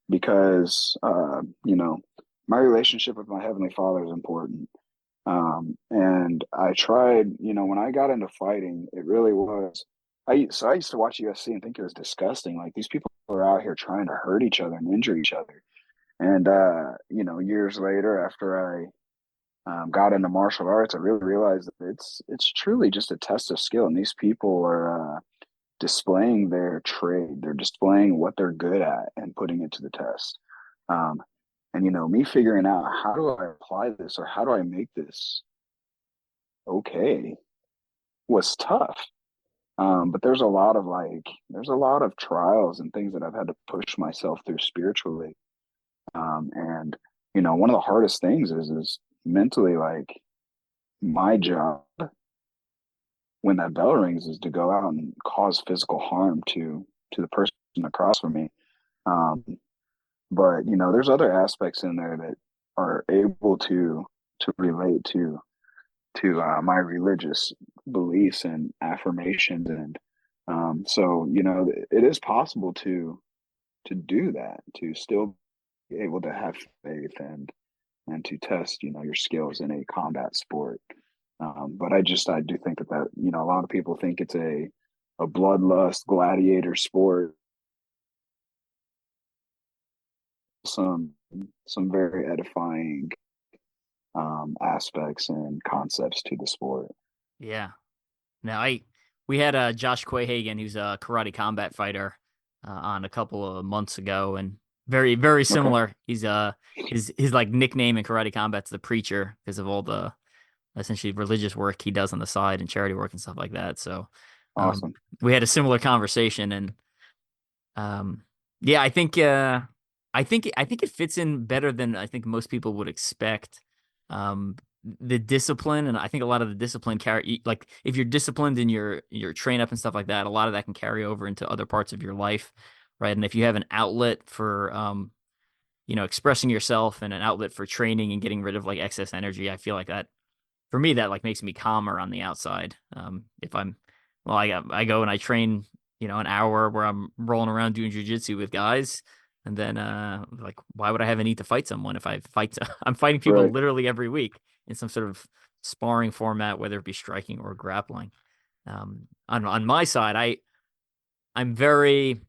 because, my relationship with my Heavenly Father is important. And I tried, when I got into fighting, it really was. I used to watch UFC and think it was disgusting. Like these people are out here trying to hurt each other and injure each other. And years later, after I got into martial arts, I really realized that it's truly just a test of skill. And these people are displaying their trade. They're displaying what they're good at and putting it to the test. Um, and me figuring out how do I apply this or how do I make this okay was tough. But there's a lot of trials and things that I've had to push myself through spiritually. And one of the hardest things is mentally like my job when that bell rings is to go out and cause physical harm to the person across from me. Um, But there's other aspects in there that are able to relate to my religious beliefs and affirmations, and so it is possible to do that, to still be able to have faith and to test your skills in a combat sport. But I do think that a lot of people think it's a bloodlust gladiator sport. Some some very edifying aspects and concepts to the sport.
Yeah. Now, we had Josh Quayhagen, who's a karate combat fighter, on a couple of months ago, and very very
Okay,
similar. He's his like nickname in karate combat's the preacher because of all the essentially religious work he does on the side and charity work and stuff like that. So, um,
awesome.
we had a similar conversation, and um, yeah, I think it fits in better than I think most people would expect. The discipline, and I think a lot of the discipline carry like if you're disciplined in your train up and stuff like that, a lot of that can carry over into other parts of your life, right? And if you have an outlet for expressing yourself and an outlet for training and getting rid of like excess energy, I feel like that for me that like makes me calmer on the outside. If I'm well, I go and I train, an hour where I'm rolling around doing jujitsu with guys, and then like why would I have a need to fight someone if I fight? I'm fighting people
Right.
literally every week in some sort of sparring format, whether it be striking or grappling. On my side, I'm very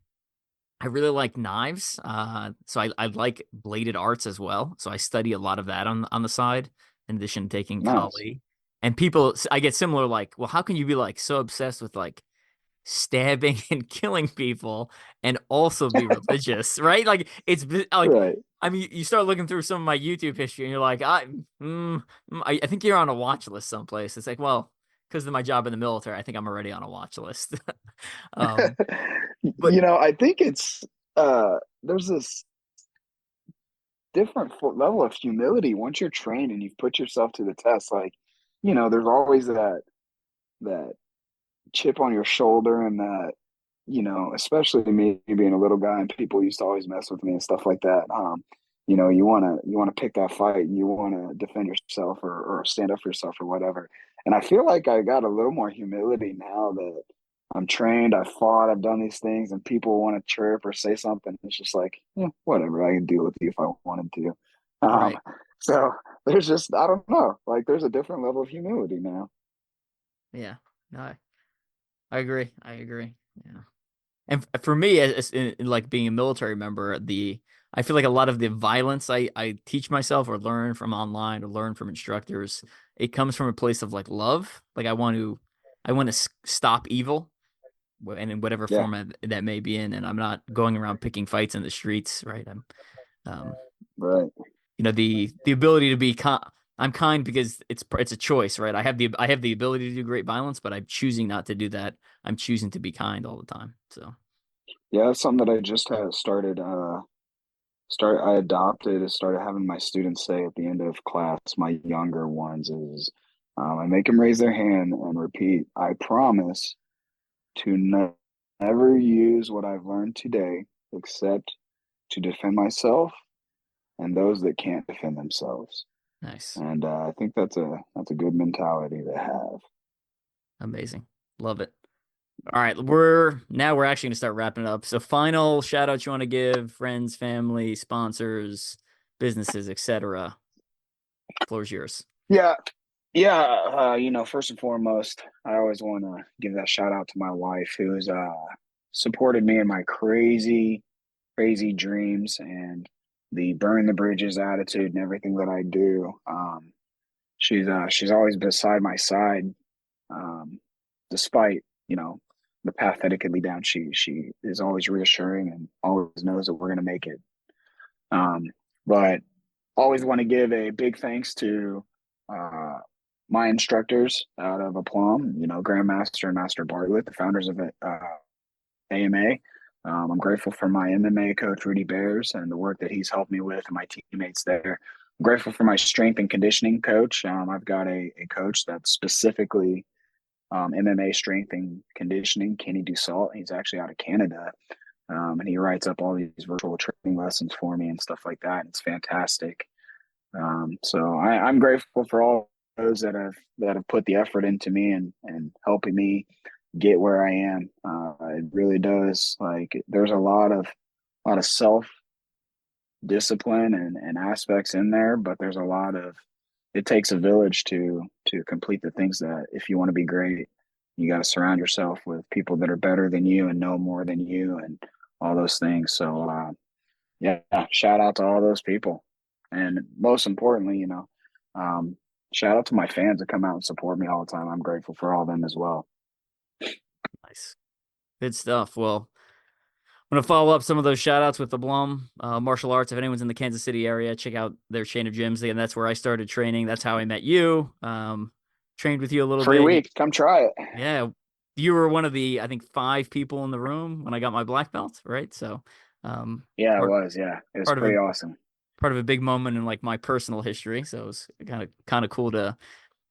I really like knives. So I like bladed arts as well. So I study a lot of that on the side, in addition to taking
Nice.
Kali. And people, I get similar like, well, how can you be like so obsessed with like stabbing and killing people and also be religious, right? Like like,
Right.
I mean, you start looking through some of my YouTube history and you're like, I think you're on a watch list someplace. It's like, well, because of my job in the military, I think I'm already on a watch list. um, but
I think there's this different level of humility once you're trained and you've put yourself to the test. Like, there's always that chip on your shoulder, and that especially me being a little guy and people used to always mess with me and stuff like that. You want to pick that fight, and you want to defend yourself, or stand up for yourself or whatever. And I feel like I got a little more humility now that I'm trained, I've fought, I've done these things, and people want to chirp or say something. It's just like, whatever, I can deal with you if I wanted to. Um,
right.
so there's just, I don't know, like there's a different level of humility now.
Yeah. No, I agree. I agree. Yeah. And for me, in like being a military member, I feel like a lot of the violence I teach myself or learn from online or learn from instructors, it comes from a place of like love. Like I want to stop evil, and in whatever
Yeah,
form that may be in. And I'm not going around picking fights in the streets, right? Um,
right.
the ability to be I'm kind because it's a choice, right? I have the ability to do great violence, but I'm choosing not to do that. I'm choosing to be kind all the time. So
Yeah, that's something that I just had I adopted and started having my students say at the end of class, my younger ones, is I make them raise their hand and repeat, I promise to never use what I've learned today except to defend myself and those that can't defend themselves.
nice.
And I think that's a good mentality to have.
Amazing. Love it. All right, we're actually gonna start wrapping it up. So final shout outs you want to give, friends, family, sponsors, businesses, etc. Floor's yours.
Yeah, yeah. First and foremost, I always want to give that shout out to my wife, who's supported me in my crazy dreams and the burn the bridges attitude and everything that I do. She's always beside my side, despite the path that it could lead down. She is always reassuring and always knows that we're gonna make it. But always want to give a big thanks to uh, my instructors out of Aplomb, Grandmaster and Master Bartlett, the founders of AMA. I'm grateful for my MMA coach, Rudy Bears, and the work that he's helped me with and my teammates there. I'm grateful for my strength and conditioning coach. I've got a coach that's specifically MMA strength and conditioning, Kenny Dussault. He's actually out of Canada, and he writes up all these virtual lessons for me and stuff like that. And it's fantastic. So I'm grateful for all those that have put the effort into me and helping me get where I am. It really does. Like there's a lot of self discipline and aspects in there, but there's a lot of it takes a village to complete the things that if you want to be great, you got to surround yourself with people that are better than you and know more than you and all those things. So yeah, shout out to all those people. And most importantly, shout out to my fans that come out and support me all the time. I'm grateful for all of them as well.
Nice. Good stuff. Well, I'm going to follow up some of those shout outs with the Blum Martial Arts. If anyone's in the Kansas City area, check out their chain of gyms. And that's where I started training. That's how I met you. Trained with you a little
Free
bit.
week. Come try it.
Yeah. You were one of the, I think, 5 people in the room when I got my black belt, right? So,
Yeah, it was. Yeah, it was pretty awesome.
Part of a big moment in like my personal history. So it was kind of cool to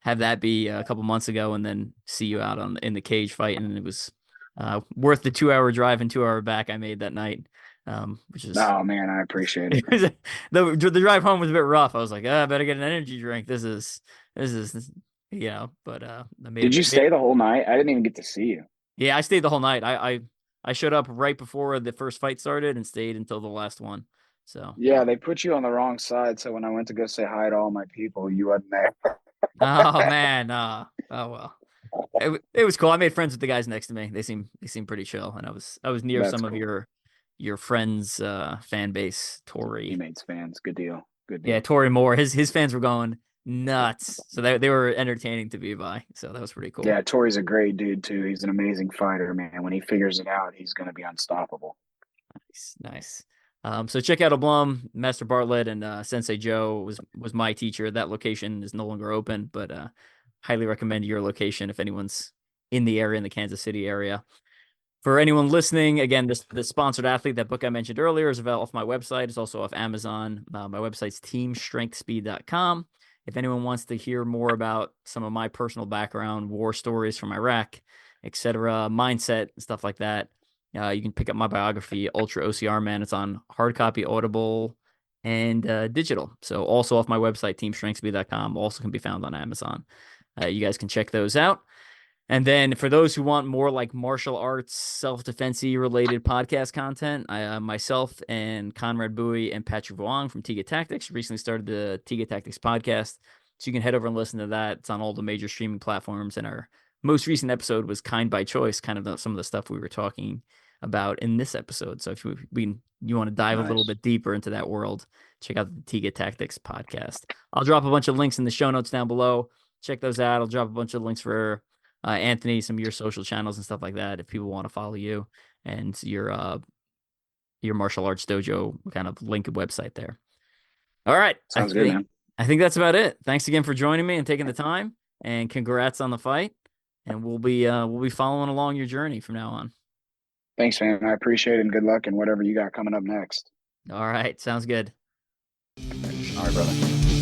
have that be a couple months ago and then see you out in the cage fight. And it was worth the 2-hour drive and 2-hour back I made that night. Which is,
oh man, I appreciate it.
the drive home was a bit rough. I was like, I better get an energy drink. This is, but I
Did you stay the whole night? I didn't even get to see you.
Yeah, I stayed the whole night. I showed up right before the first fight started and stayed until the last one. So
yeah, they put you on the wrong side. So when I went to go say hi to all my people, you wasn't there.
Oh man, oh well. It was cool. I made friends with the guys next to me. They seem pretty chill, and I was near
That's
some
cool.
of your friends' fan base. Tori
Teammates, fans, good deal. Good deal.
Yeah, Tori Moore. His fans were going nuts. So they were entertaining to be by. So that was pretty cool.
Yeah, Tori's a great dude too. He's an amazing fighter, man. When he figures it out, he's going to be unstoppable.
Nice. So check out Aplomb. Master Bartlett and Sensei Joe was my teacher. That location is no longer open, but highly recommend your location if anyone's in the area, in the Kansas City area. For anyone listening, again, the sponsored athlete, that book I mentioned earlier, is available off my website. It's also off Amazon. My website's teamstrengthspeed.com. If anyone wants to hear more about some of my personal background, war stories from Iraq, etc., mindset, stuff like that, you can pick up my biography, Ultra-OCR Man. It's on hard copy, Audible, and digital. So also off my website, teamstrengthspeed.com. Also can be found on Amazon. You guys can check those out. And then for those who want more like martial arts, self-defense related podcast content, I myself and Conrad Bowie and Patrick Vuong from Tiga Tactics recently started the Tiga Tactics podcast. So you can head over and listen to that. It's on all the major streaming platforms. And our most recent episode was Kind by Choice, kind of some of the stuff we were talking about in this episode. So if you want to dive a little bit deeper into that world, check out the Tiga Tactics podcast. I'll drop a bunch of links in the show notes down below. Check those out. I'll drop a bunch of links for Anthony, some of your social channels and stuff like that, if people want to follow you and your martial arts dojo kind of link website there. All right.
Sounds good, man.
I think that's about it. Thanks again for joining me and taking the time, and congrats on the fight. And we'll be following along your journey from now on.
Thanks, man. I appreciate it, and good luck in whatever you got coming up next.
All right. Sounds good.
All right, brother.